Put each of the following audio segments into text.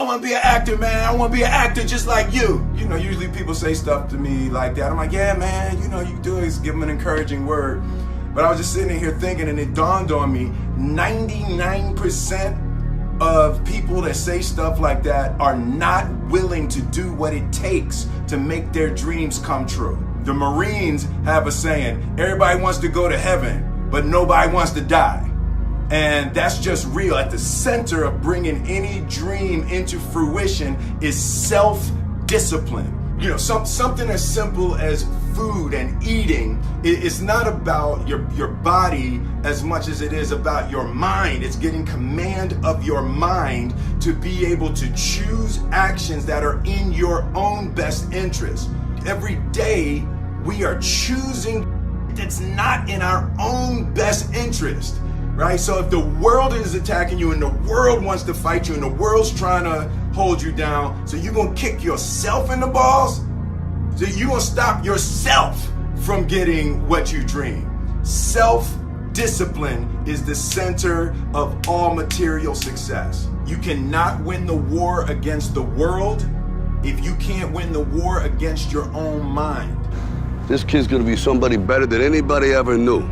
want to be an actor, man. I want to be an actor just like you. You know, usually people say stuff to me like that. I'm like, yeah, man, you know, you do is give them an encouraging word. But I was just sitting here thinking, and it dawned on me, 99% of people that say stuff like that are not willing to do what it takes to make their dreams come true. The Marines have a saying, everybody wants to go to heaven, but nobody wants to die. And that's just real. At the center of bringing any dream into fruition is self-discipline. You know, something as simple as food and eating. It's not about your body as much as it is about your mind. It's getting command of your mind to be able to choose actions that are in your own best interest. Every day we are choosing that's not in our own best interest. Right? So if the world is attacking you and the world wants to fight you and the world's trying to hold you down, so you're going to kick yourself in the balls? So you're going to stop yourself from getting what you dream. Self-discipline is the center of all material success. You cannot win the war against the world if you can't win the war against your own mind. This kid's going to be somebody better than anybody ever knew.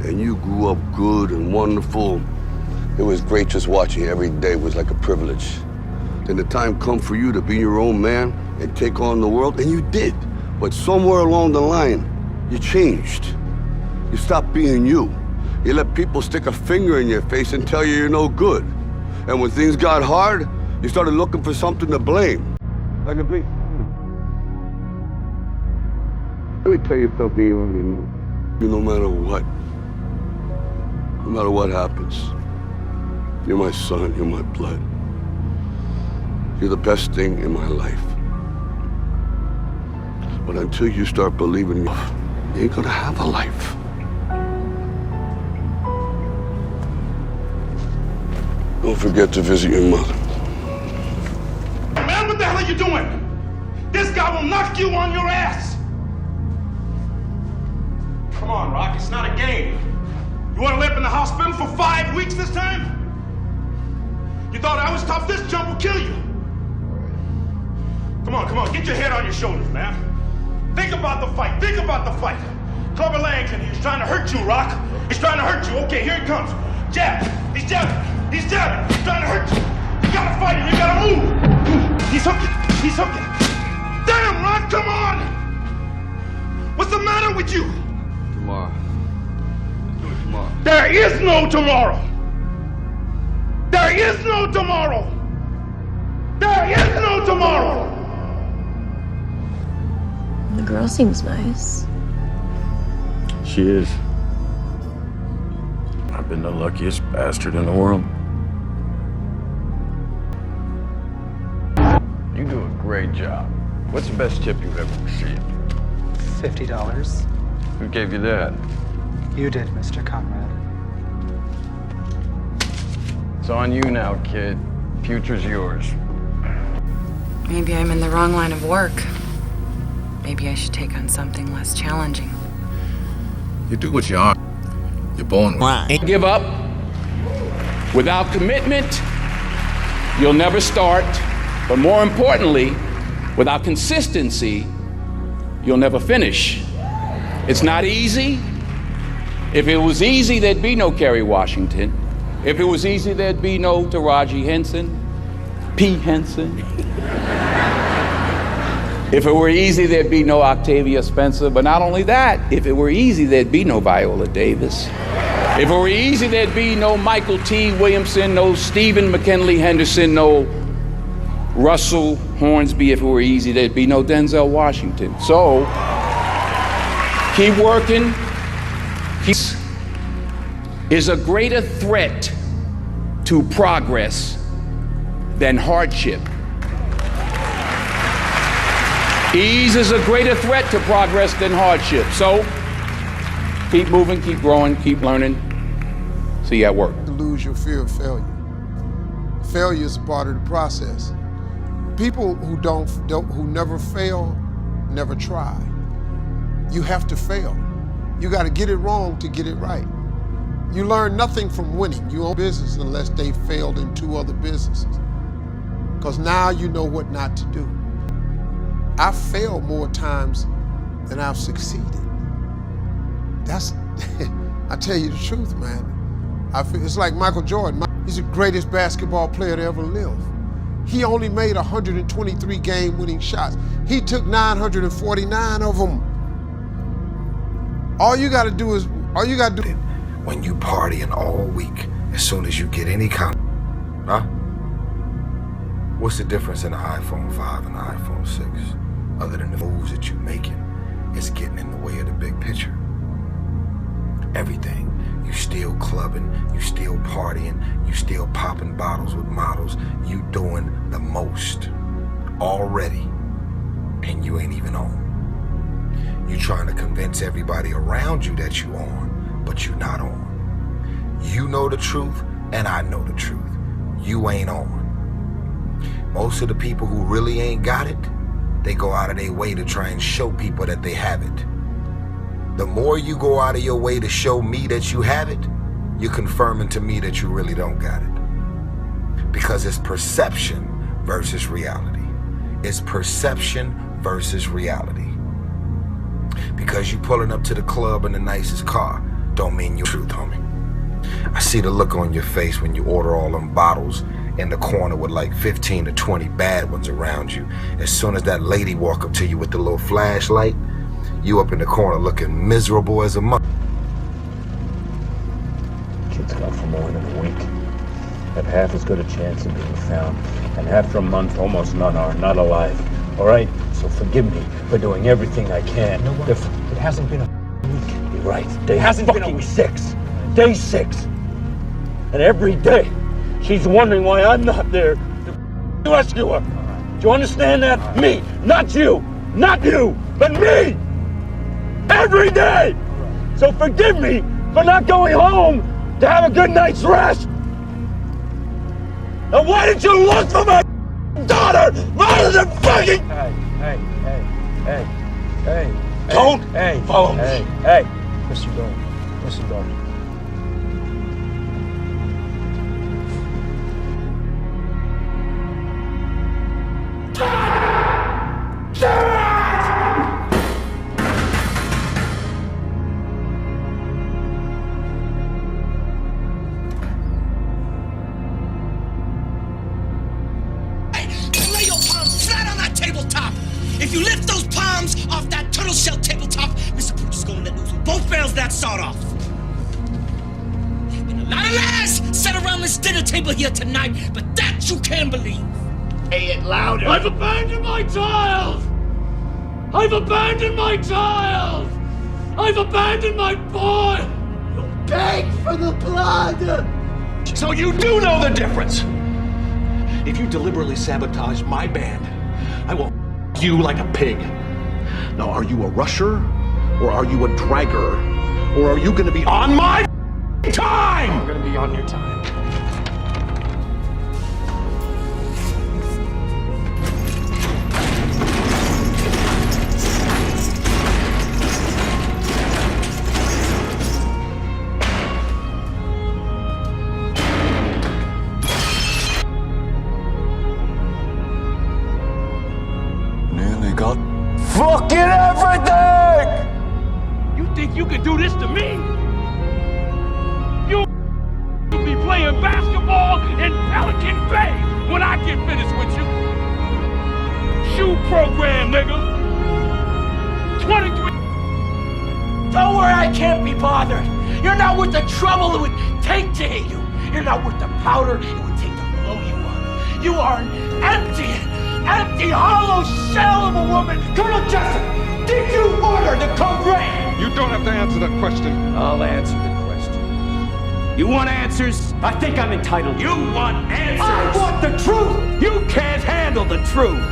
And you grew up good and wonderful. It was great just watching you every day. It was like a privilege. Then the time come for you to be your own man and take on the world, and you did. But somewhere along the line, you changed. You stopped being you. You let people stick a finger in your face and tell you you're no good. And when things got hard, you started looking for something to blame. Like a big... Let me tell you something you already know. No matter what, no matter what happens, you're my son, you're my blood. You're the best thing in my life. But until you start believing you ain't gonna have a life. Don't forget to visit your mother. Man, what the hell are you doing? This guy will knock you on your ass. Come on, Rock, it's not a game. You want to live in the hospital for 5 weeks this time? You thought I was tough? This jump will kill you. Come on, get your head on your shoulders, man. Think about the fight, Clubber Langton, he's trying to hurt you, Rock. He's trying to hurt you. Okay, here he comes. Jab, he's jabbing, he's trying to hurt you. You gotta fight him, you gotta move. He's hooking. Damn, Rock, come on. What's the matter with you? Tomorrow. Let's do it tomorrow. There is no tomorrow. There is no tomorrow. There is no tomorrow. The girl seems nice. She is. I've been the luckiest bastard in the world. You do a great job. What's the best tip you've ever received? $50. Who gave you that? You did, Mr. Conrad. It's on you now, kid. Future's yours. Maybe I'm in the wrong line of work. Maybe I should take on something less challenging. You do what you are. You're born with it. Give up. Without commitment, you'll never start. But more importantly, without consistency, you'll never finish. It's not easy. If it was easy, there'd be no Kerry Washington. If it was easy, there'd be no Taraji Henson, P. Henson. If it were easy, there'd be no Octavia Spencer. But not only that, if it were easy, there'd be no Viola Davis. If it were easy, there'd be no Michael T. Williamson, no Stephen McKinley Henderson, no Russell Hornsby. If it were easy, there'd be no Denzel Washington. So, keep working. Peace is a greater threat to progress than hardship. Ease is a greater threat to progress than hardship. So, keep moving, keep growing, keep learning. See you at work. To lose your fear of failure. Failure is a part of the process. People who never fail, never try. You have to fail. You got to get it wrong to get it right. You learn nothing from winning your own business unless they failed in 2 other businesses. because now you know what not to do. I've failed more times than I've succeeded. That's, I tell you the truth, man. It's like Michael Jordan. He's the greatest basketball player to ever live. He only made 123 game-winning shots. He took 949 of them. All you gotta do. When you partying all week, as soon as you get any kind of, huh? What's the difference in an iPhone 5 and an iPhone 6? Other than the moves that you're making, it's getting in the way of the big picture. Everything. You still clubbing, you still partying, you still popping bottles with models. You doing the most already, and you ain't even on. You trying to convince everybody around you that you on, but you not on. You know the truth, and I know the truth. You ain't on. Most of the people who really ain't got it, they go out of their way to try and show people that they have it. The more you go out of your way to show me that you have it, you're confirming to me that you really don't got it. Because it's perception versus reality. It's perception versus reality. Because you pulling up to the club in the nicest car don't mean you're truth, homie. I see the look on your face when you order all them bottles in the corner with like 15 to 20 bad ones around you. As soon as that lady walk up to you with the little flashlight, you up in the corner looking miserable as a mother. Kids gone for more than a week. Have half as good a chance of being found. And after a month, almost none are not alive. All right? So forgive me for doing everything I can. You know what? It hasn't been a week. You're right. Day hasn't been a week. 6. Day 6. And every day, she's wondering why I'm not there to rescue her. Do you understand that? Me, not you, but me! Every day! So forgive me for not going home to have a good night's rest! Now why did you look for my daughter rather than fucking... Hey. Don't follow me. Hey. Listen, don't. If you lift those palms off that turtle shell tabletop, Mr. Pooch is gonna let loose with both barrels that sawed off. There's been a lot of lies set around this dinner table here tonight, but that you can't believe. Say it louder. I've abandoned my child! I've abandoned my child! I've abandoned my boy! You beg for the blood! So you do know the difference! If you deliberately sabotage my band, I will you like a pig. Now, are you a rusher, or are you a dragger, or are you gonna be on my time? I'm gonna be on your time. Fucking everything! You think you can do this to me? You'll be playing basketball in Pelican Bay when I get finished with you. Shoe program, nigga. 23. Don't worry, I can't be bothered. You're not worth the trouble it would take to hit you. You're not worth the powder it would take to blow you up. You are an empty, hollow shell of a woman. Colonel Jessup, did you order the code red? You don't have to answer that question. I'll answer the question. You want answers? I think I'm entitled. You want answers? I want the truth! You can't handle the truth.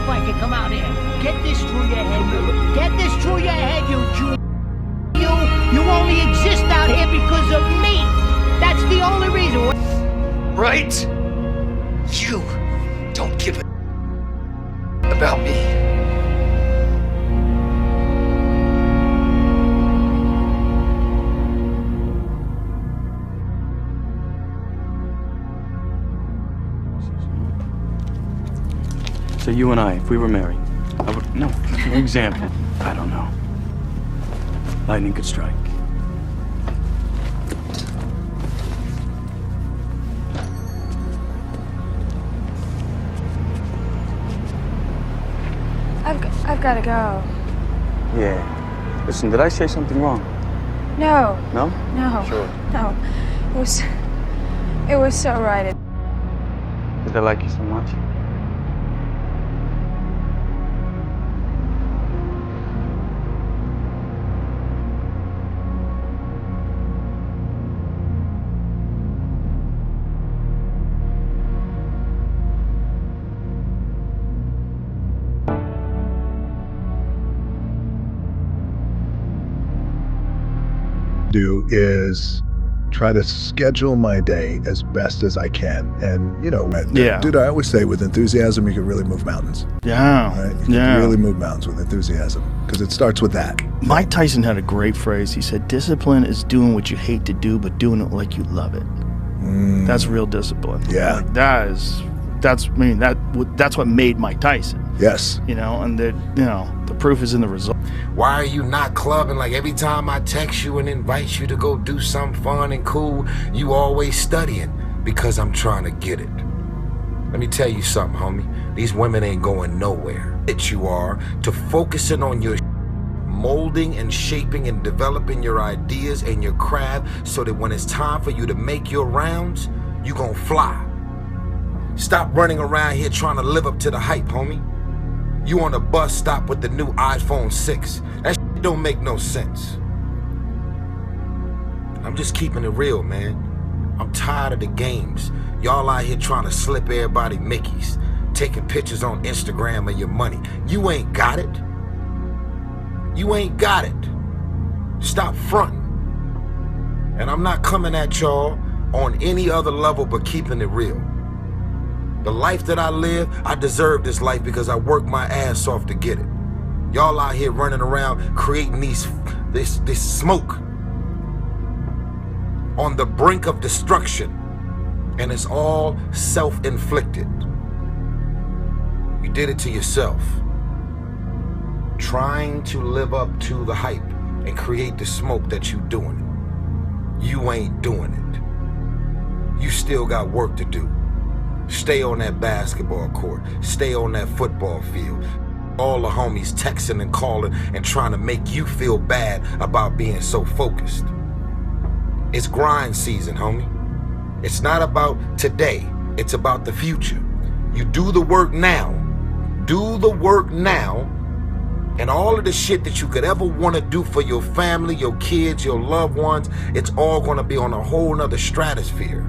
if I can come out here. Get this through your head, you. Get this through your head, you Jew. You only exist out here because of me. That's the only reason. Right? You don't give a about me. So you and I, if we were married, I would, no, for example, I don't know. Lightning could strike. I've got to go. Yeah. Listen, did I say something wrong? No. No? No. Sure. No. It was so right. Did I like you so much? Do is try to schedule my day as best as I can, and you know, dude, I always say with enthusiasm you can really move mountains. Yeah, right? You can really move mountains with enthusiasm because it starts with that. Mike Tyson had a great phrase. He said, "Discipline is doing what you hate to do, but doing it like you love it." That's real discipline. Yeah, like that's what made Mike Tyson. Yes, you know, and the proof is in the result. Why are you not clubbing? Like every time I text you and invite you to go do something fun and cool, you always studying because I'm trying to get it. Let me tell you something, homie. These women ain't going nowhere. You are to focusing on your molding and shaping and developing your ideas and your craft so that when it's time for you to make your rounds, you gonna fly. Stop running around here trying to live up to the hype, homie. You on a bus stop with the new iPhone 6. That shit don't make no sense. I'm just keeping it real, man. I'm tired of the games. Y'all out here trying to slip everybody Mickeys, taking pictures on Instagram of your money. You ain't got it. You ain't got it. Stop fronting. And I'm not coming at y'all on any other level but keeping it real. The life that I live, I deserve this life because I worked my ass off to get it. Y'all out here running around creating this smoke on the brink of destruction, and it's all self-inflicted. You did it to yourself. Trying to live up to the hype and create the smoke that you doing it. You ain't doing it. You still got work to do. Stay on that basketball court. Stay on that football field. All the homies texting and calling and trying to make you feel bad about being so focused. It's grind season, homie. It's not about today. It's about the future. You do the work now. Do the work now. And all of the shit that you could ever want to do for your family, your kids, your loved ones, it's all going to be on a whole nother stratosphere.